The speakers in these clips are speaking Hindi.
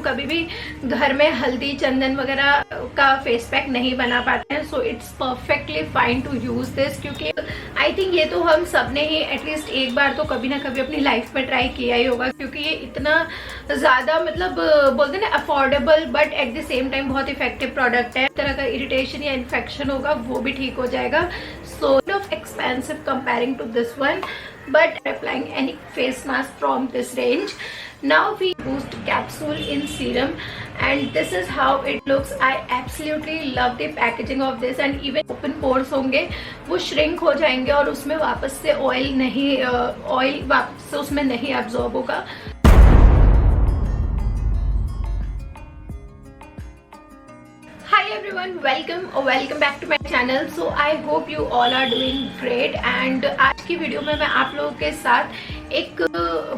कभी भी घर में हल्दी चंदन वगैरह का फेस पैक नहीं बना पाते हैं, so it's perfectly fine to use this. क्योंकि आई थिंक ये तो हम सब ने ही एटलीस्ट एक बार तो कभी ना कभी अपनी लाइफ में ट्राई किया ही होगा, क्योंकि ये इतना ज़्यादा मतलब बोलते हैं ना affordable but at the same time बहुत इफेक्टिव प्रोडक्ट है। तरह का इरिटेशन या इन्फेक्शन होगा वो भी ठीक हो जाएगा। So of expensive comparing to this one, but applying any face mask from this range. Now we boost capsule in serum and this is how it looks. I absolutely love the packaging of this and even open pores होंगे वो shrink हो जाएंगे और उसमें वापस से ऑयल वापस से उसमें नहीं absorb होगा। Hi everyone, welcome back to my channel. So I hope you all are doing great and आज की वीडियो में मैं आप लोगों के साथ एक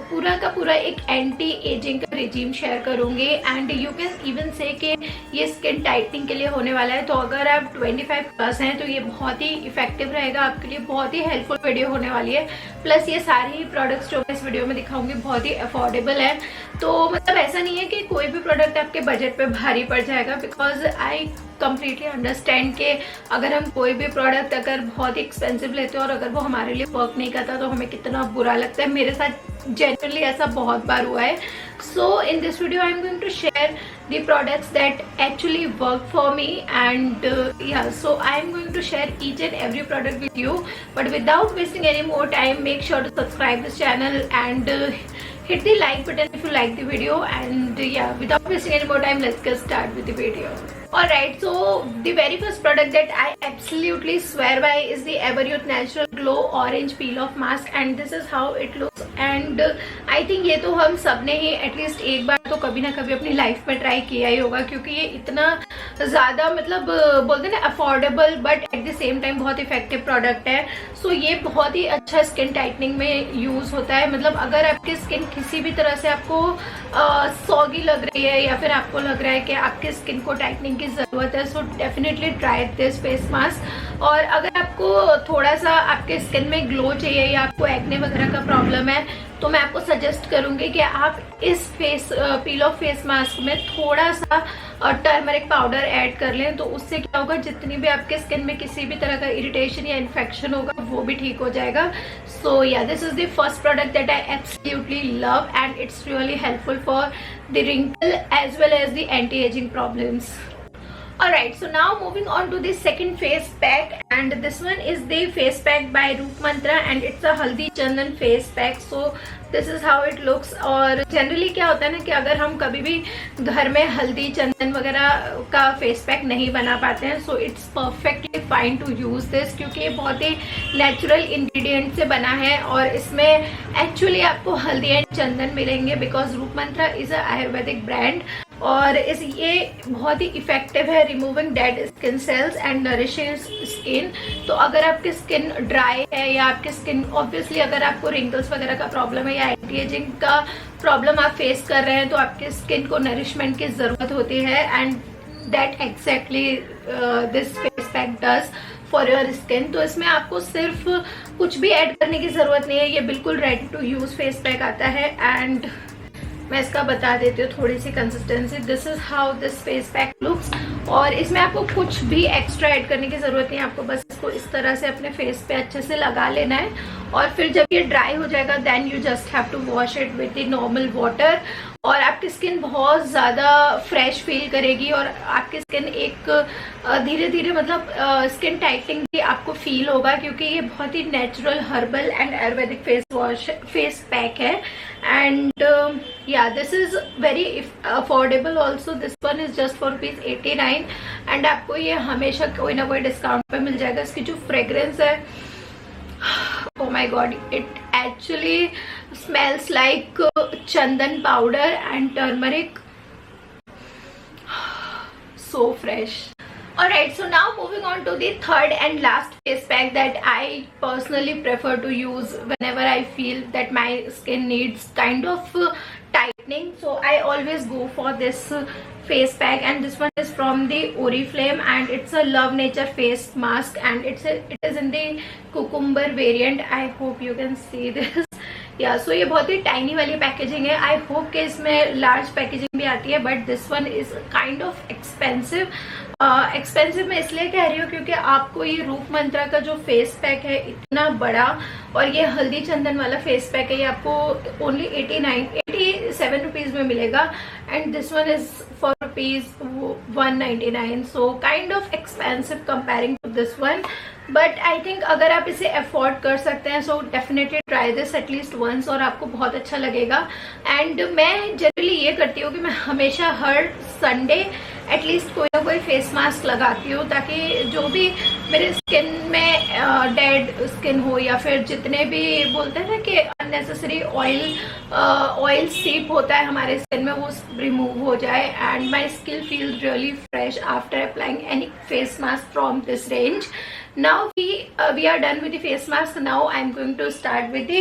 पूरा का पूरा एक एंटी एजिंग का रिजीम शेयर करूंगी एंड यू कैन इवन से कि ये स्किन टाइटनिंग के लिए होने वाला है। तो अगर आप 25 प्लस हैं तो ये बहुत ही इफेक्टिव रहेगा आपके लिए, बहुत ही हेल्पफुल वीडियो होने वाली है। प्लस ये सारे ही प्रोडक्ट्स जो मैं इस वीडियो में दिखाऊंगी बहुत ही अफोर्डेबल है। तो मतलब ऐसा नहीं है कि कोई भी प्रोडक्ट आपके बजट पे भारी पड़ जाएगा, बिकॉज आई कंप्लीटली अंडरस्टैंड कि अगर हम कोई भी प्रोडक्ट अगर बहुत ही एक्सपेंसिव लेते हैं और अगर वो हमारे लिए वर्क नहीं करता तो हमें कितना बुरा लगता है। मेरे साथ जनरली ऐसा बहुत बार हुआ है। So in this video I am going to share the products that actually work for me and yeah, so I am going to share each and every product with you, but without wasting any more time, make sure to subscribe this channel and hit the like button if you like the video and yeah, without wasting any more time, let's get started with the video. Alright, so the very first product that I absolutely swear by is the Everyuth Natural Glow Orange Peel Off Mask and this is how it looks and I think ये तो हम सब ने ही एटलीस्ट एक बार तो कभी ना कभी अपनी लाइफ में ट्राई किया ही होगा, क्योंकि ये इतना ज़्यादा मतलब बोलते हैं ना affordable but at the same time बहुत इफेक्टिव प्रोडक्ट है। सो ये बहुत ही अच्छा स्किन टाइटनिंग में यूज़ होता है। मतलब अगर आपकी स्किन किसी भी तरह से आपको सॉगी लग रही है या फिर आपको लग रहा है कि आपकी स्किन को टाइटनिंग की ज़रूरत है, सो definitely try this face mask. और अगर आपको थोड़ा सा आपके स्किन में ग्लो चाहिए या आपको एक्ने वगैरह का प्रॉब्लम है तो मैं आपको सजेस्ट करूंगी कि आप इस पील ऑफ फेस मास्क में थोड़ा सा टर्मरिक पाउडर ऐड कर लें। तो उससे क्या होगा, जितनी भी आपके स्किन में किसी भी तरह का इरिटेशन या इन्फेक्शन होगा वो भी ठीक हो जाएगा। सो या this is the first product that I absolutely love and it's really helpful for the wrinkle as well as the anti ageing problems. Alright, so now moving on to the second face pack and this one is the face pack by Roop Mantra and it's a Haldi Chandan face pack. So this is how it looks. और generally क्या होता है ना कि अगर हम कभी भी घर में हल्दी चंदन वगैरह का फेस पैक नहीं बना पाते हैं, so it's perfectly fine to use this, क्योंकि ये बहुत ही नेचुरल इंग्रेडिएंट से बना है और इसमें एक्चुअली आपको हल्दी एंड चंदन मिलेंगे बिकॉज रूप मंत्रा इज अ आयुर्वेदिक ब्रांड और ये बहुत ही इफेक्टिव है removing dead skin cells and nourishing skin. तो अगर आपकी स्किन ड्राई है या आपकी स्किन ऑब्वियसली अगर आपको रिंकल्स वगैरह का प्रॉब्लम है या एंटी एजिंग का प्रॉब्लम आप फेस कर रहे हैं तो आपकी स्किन को नरिशमेंट की ज़रूरत होती है and that exactly this face pack does for your skin. तो इसमें आपको सिर्फ कुछ भी ऐड करने की ज़रूरत नहीं है, ये बिल्कुल ready to use face pack आता है एंड मैं इसका बता देती हूँ थोड़ी सी consistency. This is how this face pack looks और इसमें आपको कुछ भी एक्स्ट्रा ऐड करने की ज़रूरत नहीं है, आपको बस इसको इस तरह से अपने फेस पे अच्छे से लगा लेना है और फिर जब ये ड्राई हो जाएगा then you just have to wash it with the normal water और आपकी स्किन बहुत ज़्यादा फ्रेश फील करेगी और आपकी स्किन एक धीरे धीरे मतलब स्किन टाइटनिंग भी आपको फील होगा, क्योंकि ये बहुत ही natural herbal and Ayurvedic face pack है and yeah this is very affordable also. This one is just for ₹89 and आपको ये हमेशा कोई ना कोई डिस्काउंट पे मिल जाएगा। इसकी जो फ्रेग्रेंस है, oh my god, it actually smells like chandan powder and turmeric, so fresh. Alright, so now moving on to the third and last face pack that I personally prefer to use whenever I feel that my skin needs kind of tightening. So I always go for this face pack and this one is from the Oriflame and it's a Love Nature face mask and it is in the cucumber variant. I hope you can see this. या सो ये बहुत ही टाइनी वाली पैकेजिंग है। आई होप कि इसमें लार्ज पैकेजिंग भी आती है, but this one is kind of expensive. Expensive मैं इसलिए कह रही हूँ क्योंकि आपको ये रूप मंत्रा का जो फेस पैक है इतना बड़ा, और ये हल्दी चंदन वाला फेस पैक है, ये आपको ओनली 87 रुपीज में मिलेगा, and this one is for ₹199, so kind of expensive comparing to this one. But I think अगर आप इसे अफोर्ड कर सकते हैं so definitely try this at least once, और आपको बहुत अच्छा लगेगा। एंड मैं जनरली ये करती हूँ कि मैं हमेशा हर संडे एटलीस्ट कोई ना कोई फेस मास्क लगाती हूँ, ताकि जो भी मेरे स्किन में डेड स्किन हो या फिर जितने भी बोलते हैं ना कि अननेसेसरी ऑयल सीप होता है हमारे स्किन में, वो रिमूव हो जाए, and my skin feel really fresh after applying any face mask from this range. Now we are done with the face mask. Now I am going to start with the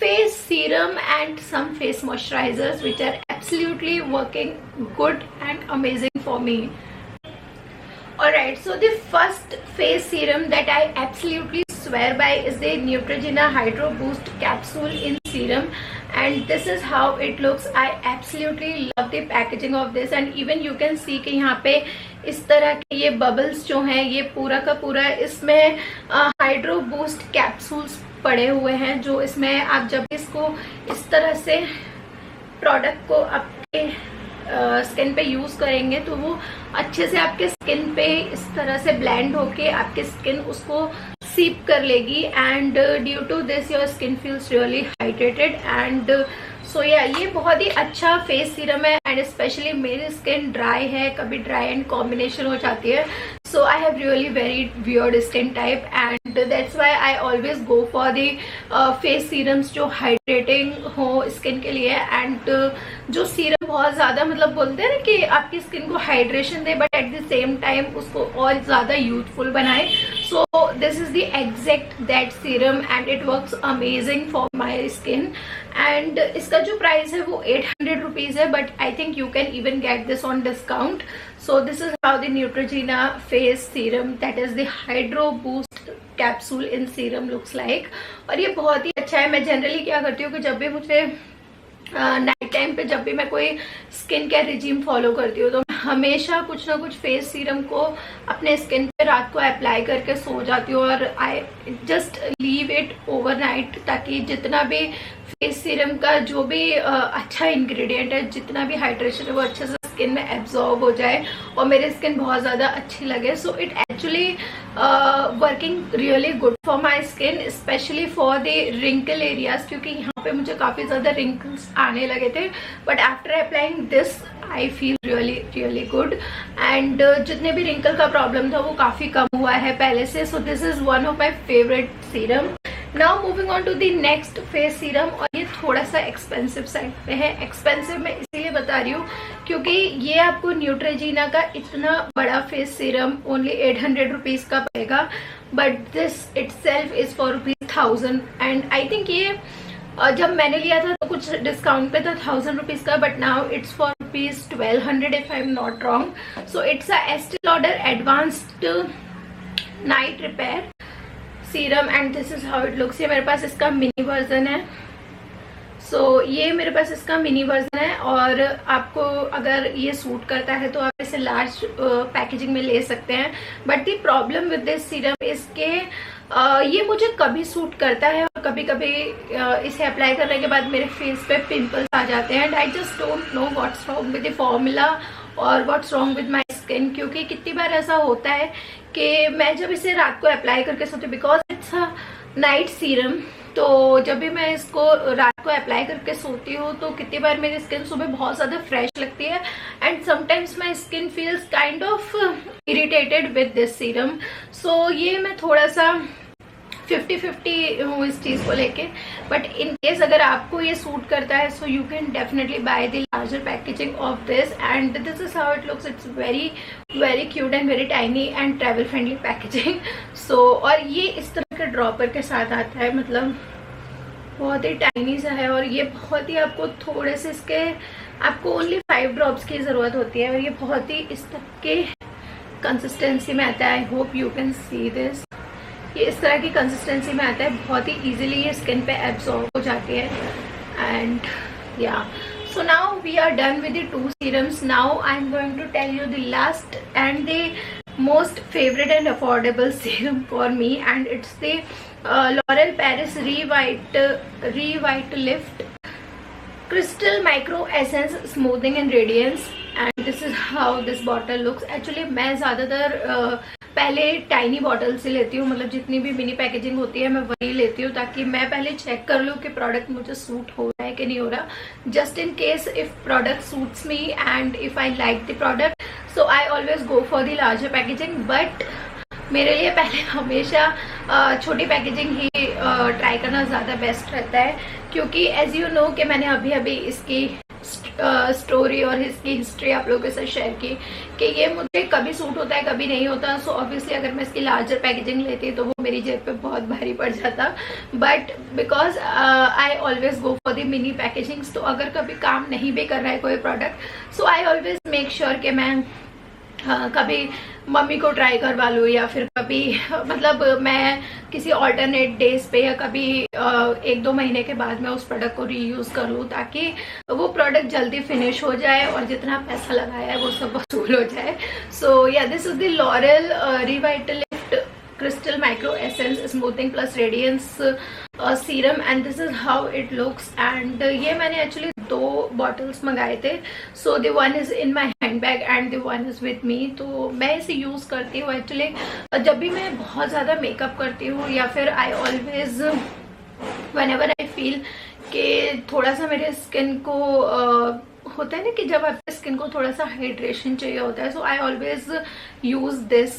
face serum and some face moisturizers which are absolutely working good and amazing for me. Alright, so the first face serum that I absolutely swear by is the Neutrogena Hydro Boost Capsule in Serum, and this is how it looks. I absolutely love the packaging of this, and even you can see कि यहाँ पे इस तरह के ये बबल्स जो हैं ये पूरा का पूरा इसमें हाइड्रो बूस्ट कैप्सूल्स पड़े हुए हैं, जो इसमें आप जब इसको इस तरह से प्रोडक्ट को आपके स्किन पे यूज करेंगे तो वो अच्छे से आपके स्किन पे इस तरह से ब्लेंड होके आपके स्किन उसको सीप कर लेगी, and due to this your skin feels really hydrated. And so yeah ये बहुत ही अच्छा फेस सीरम है, एंड स्पेशली मेरी स्किन ड्राई है, कभी ड्राई एंड कॉम्बिनेशन हो जाती है, so I have really very weird skin type, and that's why I always go for the face serums जो हाइड्रेटिंग हो स्किन के लिए, एंड जो सीरम बहुत ज्यादा मतलब बोलते हैं ना कि आपकी स्किन को hydration they but at the same time उसको और ज्यादा यूथफुल बनाए। सो this is the exact that serum and it works amazing for my skin. And इसका जो प्राइस है वो 800 रुपीज है, but I think you can even get this on discount. So this is how the Neutrogena face serum that is the hydro boost capsule in serum looks like, और ये बहुत ही अच्छा है। मैं जनरली क्या करती हूँ कि जब भी मुझे नाइट टाइम पे जब भी मैं कोई स्किन केयर रिजीम फॉलो करती हूँ तो मैं हमेशा कुछ ना कुछ फेस सीरम को अपने स्किन पे रात को अप्लाई करके सो जाती हूँ, और I just leave it overnight, ताकि जितना भी फेस सीरम का जो भी अच्छा इंग्रेडिएंट है, जितना भी हाइड्रेशन है वो अच्छे से स्किन में एब्जॉर्ब हो जाए और मेरी स्किन बहुत ज़्यादा अच्छी लगे। So it actually working really good for my skin, specially for the wrinkle areas, क्योंकि यहाँ पे मुझे काफ़ी ज़्यादा रिंकल्स आने लगे थे, but after applying this I feel really good, and जितने भी रिंकल का प्रॉब्लम था वो काफ़ी कम हुआ है पहले से। So this is one of my favourite serum. Now moving on to the next face serum, और ये थोड़ा सा एक्सपेंसिव साइड पे है। एक्सपेंसिव मैं इसीलिए बता रही हूँ क्योंकि ये आपको न्यूट्रोजीना का इतना बड़ा फेस सीरम ओनली 800 रुपीज का पड़ेगा, but this itself is for ₹1000, and I think ये जब मैंने लिया था तो कुछ डिस्काउंट पे था 1000 रुपीज का, but now it's for ₹1200 if I am not wrong. So it's a Estee Lauder advanced night repair serum, and this is how it looks. ये मेरे पास इसका मिनी वर्जन है। सो ये मेरे पास इसका मिनी वर्जन है, और आपको अगर ये सूट करता है तो आप इसे लार्ज पैकेजिंग में ले सकते हैं, but the problem with this serum इसके ये मुझे कभी सूट करता है और कभी कभी इसे अप्लाई करने के बाद मेरे फेस पे पिंपल्स आ जाते हैं, and I just don't know what's wrong with the formula और what's wrong with my skin, क्योंकि कितनी बार ऐसा होता है कि मैं जब इसे रात को अप्लाई करके सोती हूँ, because it's a night serum, तो जब भी मैं इसको रात को अप्लाई करके सोती हूँ तो कितनी बार मेरी स्किन सुबह बहुत ज़्यादा फ्रेश लगती है, and sometimes my skin feels kind of irritated with this serum. So ये मैं थोड़ा सा 50-50 हूँ इस चीज़ को लेके, बट इन केस अगर आपको ये सूट करता है so you can definitely buy the larger packaging of this, and this is how it looks. It's very cute and very tiny and travel friendly packaging. So और ये इस तरह के ड्रॉपर के साथ आता है, मतलब बहुत ही टाइनी सा है, और ये बहुत ही आपको थोड़े से इसके आपको ओनली 5 ड्रॉप्स की ज़रूरत होती है, और ये बहुत ही इस तरह के कंसिस्टेंसी में आता है। I hope you can see this. ये इस तरह की कंसिस्टेंसी में आता है, बहुत ही ईजिली ये स्किन पे एब्जॉर्ब हो जाती है. एंड या so now we are done with the 2 serums. Now I'm going to tell you the last and the most favorite and affordable serum for me, and it's the L'Oreal Paris Revitalift Crystal Micro Essence Smoothing and Radiance. And this is how this bottle looks. Actually मैं ज़्यादातर पहले टाइनी बॉटल से लेती हूँ, मतलब जितनी भी मिनी पैकेजिंग होती है मैं वही लेती हूँ, ताकि मैं पहले चेक कर लूँ कि प्रोडक्ट मुझे सूट हो रहा है कि नहीं हो रहा. Just in case if product suits me and if I like the product, so I always go for the larger packaging. But मेरे लिए पहले हमेशा छोटी पैकेजिंग ही ट्राई करना ज़्यादा बेस्ट रहता है, क्योंकि एज यू नो कि मैंने अभी अभी इसकी स्टोरी और इसकी हिस्ट्री आप लोगों के साथ शेयर की कि ये मुझे कभी सूट होता है कभी नहीं होता. सो ऑब्वियसली अगर मैं इसकी लार्जर पैकेजिंग लेती तो वो मेरी जेब पे बहुत भारी पड़ जाता. But because I always go for the mini packagings, तो अगर कभी काम नहीं भी कर रहा है कोई product, so I always make sure कि मैं कभी मम्मी को ट्राई करवा लूँ, या फिर कभी मतलब मैं किसी ऑल्टरनेट डेज पे या कभी 1-2 महीने के बाद मैं उस प्रोडक्ट को रीयूज़ कर लूँ, ताकि वो प्रोडक्ट जल्दी फिनिश हो जाए और जितना पैसा लगाया है वो सब वसूल हो जाए. सो या this is the L'Oreal Revitalift Crystal Micro Essence Smoothing Plus Radiance serum, and this is how it looks. And ये मैंने एक्चुअली 2 बॉटल्स मंगाए थे. So the one is in my hand bag and the one is with me. तो मैं इसे यूज करती हूँ एक्चुअली जब भी मैं बहुत ज्यादा मेकअप करती हूँ, या फिर I always whenever I feel कि थोड़ा सा मेरे स्किन को होता है ना कि जब आपके स्किन को थोड़ा सा हाइड्रेशन चाहिए होता है, so I always use this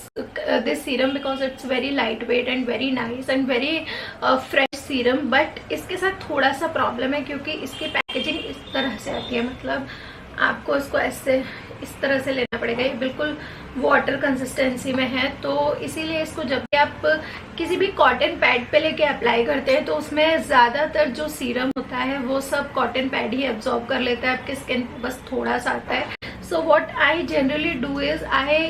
serum because it's very light weight and very nice and very fresh serum. But इसके साथ थोड़ा सा प्रॉब्लम है, क्योंकि इसकी पैकेजिंग इस तरह से आती है, मतलब आपको इसको ऐसे इस तरह से लेना पड़ेगा. ये बिल्कुल वाटर कंसिस्टेंसी में है, तो इसीलिए इसको जब भी आप किसी भी कॉटन पैड पे लेके अप्लाई करते हैं तो उसमें ज़्यादातर जो सीरम होता है वो सब कॉटन पैड ही एब्जॉर्ब कर लेता है, आपके स्किन पे बस थोड़ा सा आता है. So what I generally do is I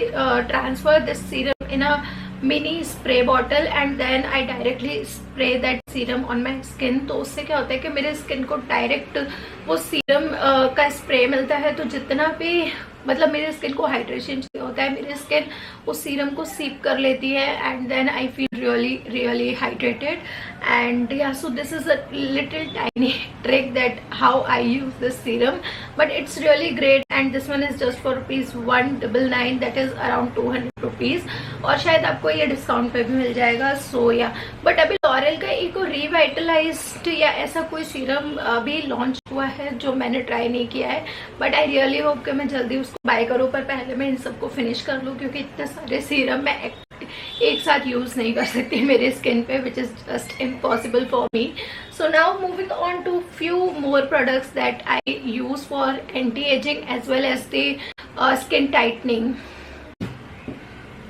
transfer this serum in a mini spray bottle and then I directly spray that serum on my skin. तो उससे क्या होता है कि मेरे स्किन को डायरेक्ट वो सीरम का स्प्रे मिलता है, तो जितना भी मतलब मेरे स्किन को हाइड्रेशन चाहिए होता है, मेरी स्किन उस सीरम को सीप कर लेती है, and then I feel really hydrated. And yeah so this is a little tiny trick that how I use this serum, but it's really great. And this one is just for ₹199, that is around ₹200, और शायद आपको ये डिस्काउंट पे भी मिल जाएगा. सो या बट अभी L'Oreal का एक रिवाइटलाइज्ड या ऐसा कोई सीरम अभी लॉन्च हुआ है जो मैंने ट्राई नहीं किया है, बट आई रियली होप कि मैं जल्दी उसको बाय करूँ. पर पहले मैं इन सबको फिनिश कर लूँ, क्योंकि इतने सारे सीरम मैं एक साथ यूज नहीं कर सकती मेरे स्किन पे, which is just impossible for me. So now moving on to few more products that I use for anti ageing as well as the skin tightening.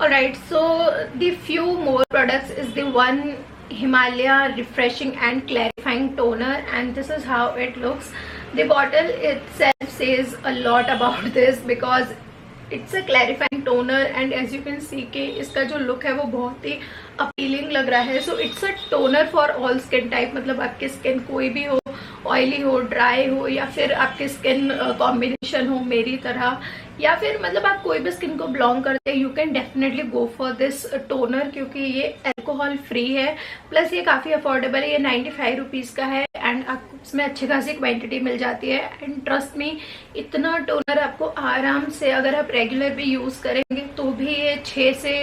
Alright, so the few more products is the one Himalaya Refreshing and Clarifying Toner, and this is how it looks. The bottle itself says a lot about this because it's a clarifying toner, and as you can see कि इसका जो look है वो बहुत ही appealing लग रहा है. So it's a toner for all skin type, मतलब आपकी स्किन कोई भी हो, ऑयली हो, ड्राई हो, या फिर आपकी स्किन कॉम्बिनेशन हो मेरी तरह, या फिर मतलब आप कोई भी स्किन को बिलोंग करते हैं, you can definitely go for this toner, क्योंकि ये अल्कोहल फ्री है, प्लस ये काफ़ी अफोर्डेबल है. ये 95 रुपीज़ का है, एंड आपको इसमें अच्छी खासी क्वांटिटी मिल जाती है. एंड ट्रस्ट मी, इतना टोनर आपको आराम से अगर आप रेगुलर भी यूज़ करेंगे तो भी ये 6 से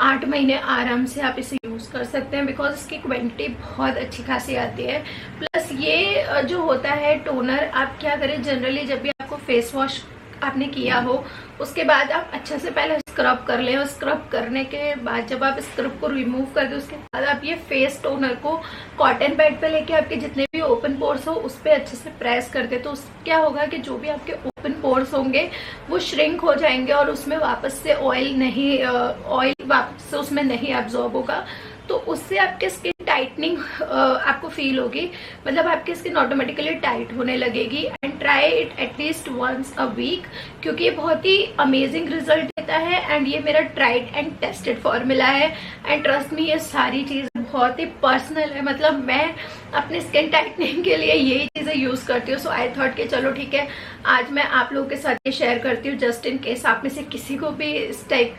8 महीने आराम से आप इसे यूज़ कर सकते हैं, बिकॉज इसकी क्वांटिटी बहुत अच्छी खासी आती है. प्लस ये जो होता है टोनर, आप क्या करें, जनरली जब भी आपको फेस वॉश आपने किया हो उसके बाद आप अच्छे से पहले स्क्रब कर लें, और स्क्रब करने के बाद जब आप स्क्रब को रिमूव कर दें उसके बाद आप ये फेस टोनर को कॉटन पैड पे लेके आपके जितने भी ओपन पोर्स हो उस पर अच्छे से प्रेस कर दे. तो क्या होगा कि जो भी आपके ओपन पोर्स होंगे वो श्रिंक हो जाएंगे, और उसमें वापस से ऑयल वापस से उसमें नहीं एब्जॉर्ब होगा. तो उससे आपके स्किन टाइटनिंग आपको फील होगी, मतलब आपकी स्किन ऑटोमेटिकली टाइट होने लगेगी. And try it at least once a week, क्योंकि ये बहुत ही अमेजिंग रिजल्ट होता है एंड ये मेरा ट्राइड एंड टेस्टेड फॉर्मूला है एंड ट्रस्ट मी ये सारी चीज़ बहुत ही पर्सनल है, मतलब मैं अपने स्किन टाइटनिंग के लिए यही चीज़ें यूज़ करती हूँ। सो आई थॉट कि चलो ठीक है, आज मैं आप लोगों के साथ ये शेयर करती हूँ जस्ट इन केस आप में से किसी को भी इस टाइप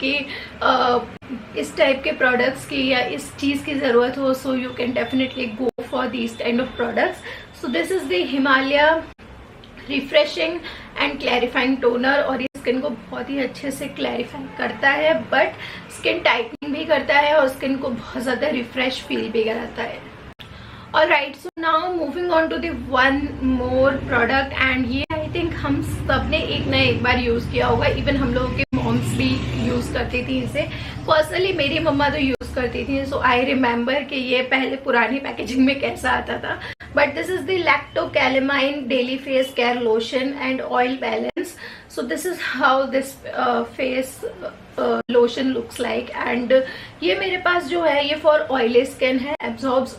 के प्रोडक्ट्स की या इस चीज़ की ज़रूरत हो, सो you can definitely go for these kind of products. So this is the Himalaya refreshing and clarifying toner और ये स्किन को बहुत ही अच्छे से क्लैरिफाई करता है बट स्किन टाइटनिंग भी करता है और स्किन को बहुत ज़्यादा रिफ्रेश फील भी कराता है। Alright, so now moving on to the one more product and ये आई थिंक हम सब ने एक ना एक बार यूज़ किया होगा, इवन हम लोगों के मॉम्स भी यूज़ करती थी इसे। पर्सनली मेरी मम्मा तो यूज़ करती थी, सो आई रिमेम्बर कि ये पहले पुरानी पैकेजिंग में कैसा आता था। But this is the lacto calamine daily face care lotion and oil balance. So this is how this face lotion looks like एंड ये मेरे पास जो है ये फॉर ऑयली स्किन है, एब्जॉर्ब्स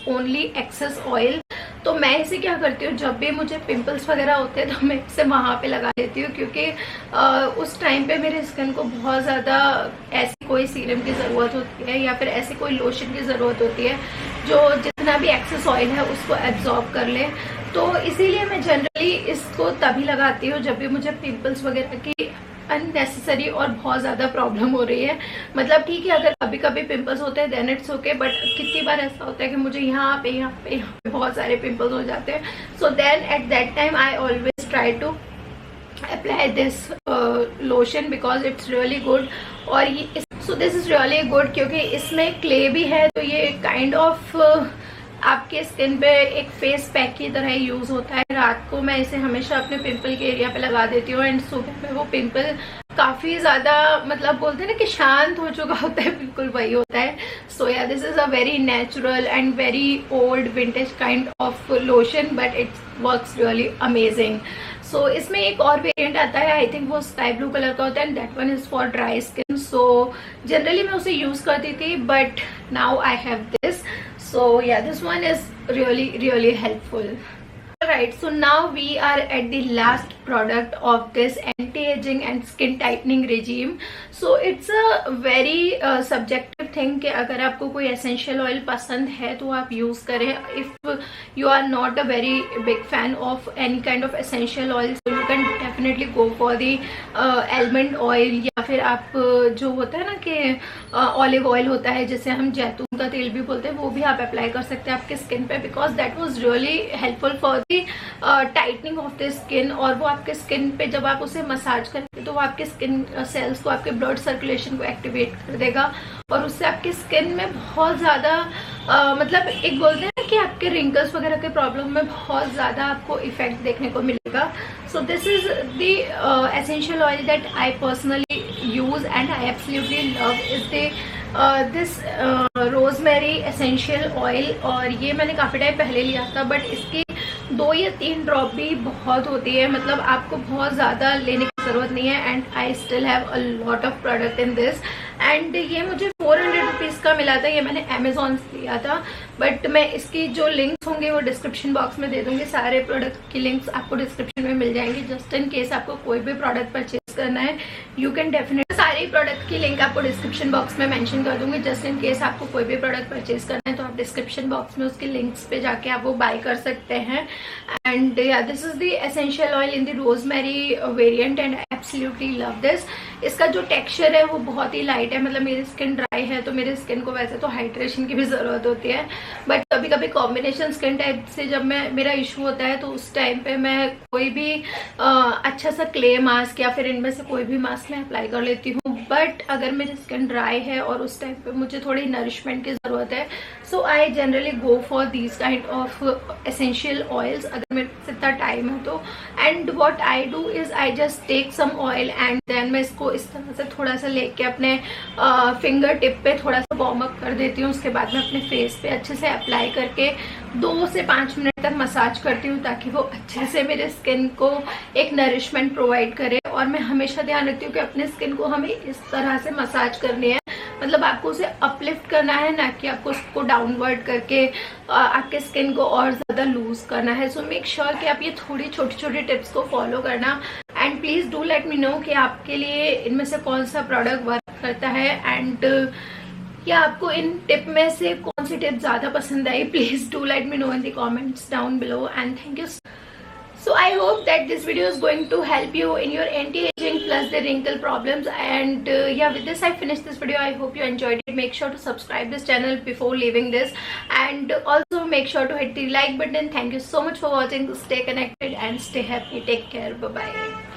ओनली एक्सेस ऑयल। तो मैं इसे क्या करती हूँ, जब भी मुझे पिंपल्स वगैरह होते हैं तो मैं इसे वहाँ पे लगा लेती हूँ क्योंकि उस टाइम पे मेरे स्किन को बहुत ज़्यादा ऐसी कोई सीरम की ज़रूरत होती है या फिर ऐसी कोई लोशन की ज़रूरत होती है जो जितना भी एक्सेस ऑयल है उसको एब्जॉर्ब कर ले। तो इसीलिए मैं जनरली इसको तभी लगाती हूँ जब भी मुझे पिंपल्स वगैरह की अननेसेसरी और बहुत ज़्यादा प्रॉब्लम हो रही है। मतलब ठीक है, अगर कभी कभी पिंपल्स होते हैं देन इट्स ओके, बट कितनी बार ऐसा होता है कि मुझे यहाँ पे बहुत सारे पिंपल्स हो जाते हैं। So then at that time I always try to apply this lotion because it's really good. और ये so this is really good क्योंकि इसमें क्ले भी है, तो ये काइंड ऑफ आपके स्किन पे एक फेस पैक की तरह यूज होता है। रात को मैं इसे हमेशा अपने पिंपल के एरिया पे लगा देती हूँ एंड सुबह में वो पिंपल काफी ज्यादा, मतलब बोलते हैं ना कि शांत हो चुका होता है, बिल्कुल वही होता है। सो या this is a very natural and very old vintage kind of lotion but it's works really amazing. So इसमें एक और वेरिएंट आता है, आई थिंक वो स्काई ब्लू कलर का होता है and that one is for dry skin. So generally मैं उसे यूज करती थी but now I have this. So yeah, this one is really helpful. Alright, so now we are at the last product of this anti-aging and skin tightening regime. So it's a very subjective thing कि अगर आपको कोई essential oil पसंद है तो आप use करें. If you are not a very big fan of any kind of essential oil, so you can definitely go for the almond oil या फिर आप जो होता है ना कि olive oil होता है जिसे हम जैतून का तेल भी बोलते हैं, वो भी आप अप्लाई कर सकते हैं आपके स्किन पे because that was really helpful for the tightening of the skin. और वो आपके स्किन पे जब आप उसे मसाज करेंगे तो वो आपके स्किन सेल्स को, आपके ब्लड सर्कुलेशन को एक्टिवेट कर देगा और उससे आपकी स्किन में बहुत ज़्यादा मतलब एक बोलते हैं ना कि आपके रिंकल्स वगैरह के प्रॉब्लम में बहुत ज़्यादा आपको इफेक्ट देखने को मिलेगा। सो this is the essential oil that I personally use and I absolutely love is the this rosemary essential oil. और ये मैंने काफ़ी टाइम पहले लिया था बट इसकी 2 या 3 ड्रॉप भी बहुत होती है, मतलब आपको बहुत ज़्यादा लेने की ज़रूरत नहीं है and I still have a lot of product in this. And ये मुझे 400 रुपीज़ का मिला था, ये मैंने अमेजोन से लिया था बट मैं इसकी जो लिंक्स होंगे वो डिस्क्रिप्शन बॉक्स में दे दूंगी। सारे प्रोडक्ट की लिंक्स आपको डिस्क्रिप्शन में मिल जाएंगी। जस्ट इन केस आपको कोई भी प्रोडक्ट परचेज करना है यू कैन डेफिनेटली, सारे प्रोडक्ट की लिंक आपको डिस्क्रिप्शन बॉक्स में मेंशन कर दूंगी। जस्ट इन केस आपको कोई भी प्रोडक्ट परचेज करना है तो आप डिस्क्रिप्शन बॉक्स में उसके लिंक्स पे जाके आप वो बाय कर सकते हैं। And yeah this is the essential oil in the rosemary variant and I absolutely love this. इसका जो टेक्सचर है वो बहुत ही लाइट है, मतलब मेरी स्किन ड्राई है तो मेरे स्किन को वैसे तो हाइड्रेशन की भी ज़रूरत होती है बट कभी कभी कॉम्बिनेशन स्किन टाइप से जब मेरा इशू होता है तो उस टाइम पे मैं कोई भी अच्छा सा क्ले मास्क या फिर इनमें से कोई भी मास्क मैं अप्लाई कर लेती हूँ। बट अगर मेरी स्किन ड्राई है और उस टाइम पे मुझे थोड़ी नरिशमेंट की ज़रूरत है so I generally go for these kind of essential oils अगर मेरे पास इतना टाइम है तो। And what I do is I just take some oil and then मैं इसको इस तरह से थोड़ा सा लेके अपने फिंगर टिप पे थोड़ा सा वार्म अप कर देती हूँ। उसके बाद मैं अपने फेस पे अच्छे से अप्लाई करके 2 से 5 मिनट तक मसाज करती हूँ ताकि वो अच्छे से मेरे स्किन को एक नरिशमेंट प्रोवाइड करे। और मैं हमेशा ध्यान रखती हूँ कि अपने स्किन को हमें इस तरह से मसाज करनी है, मतलब आपको उसे अपलिफ्ट करना है ना कि आपको उसको डाउनवर्ड करके आपके स्किन को और ज़्यादा लूज करना है। सो मेक श्योर कि आप ये थोड़ी छोटी छोटी टिप्स को फॉलो करना and please do let me no कि आपके लिए इनमें से कौन सा प्रोडक्ट वर्क करता है, एंड या आपको इन टिप में से कौन सी टिप ज़्यादा पसंद आई. Please do let me know in the comments down below, and thank you. So I hope that this video is going to help you in your anti-aging plus the wrinkle problems, and yeah, with this I finished this video. I hope you enjoyed it. Make sure to subscribe this channel before leaving this, and also make sure to hit the like button. Thank you so much for watching. Stay connected and stay happy. Take care. Bye bye.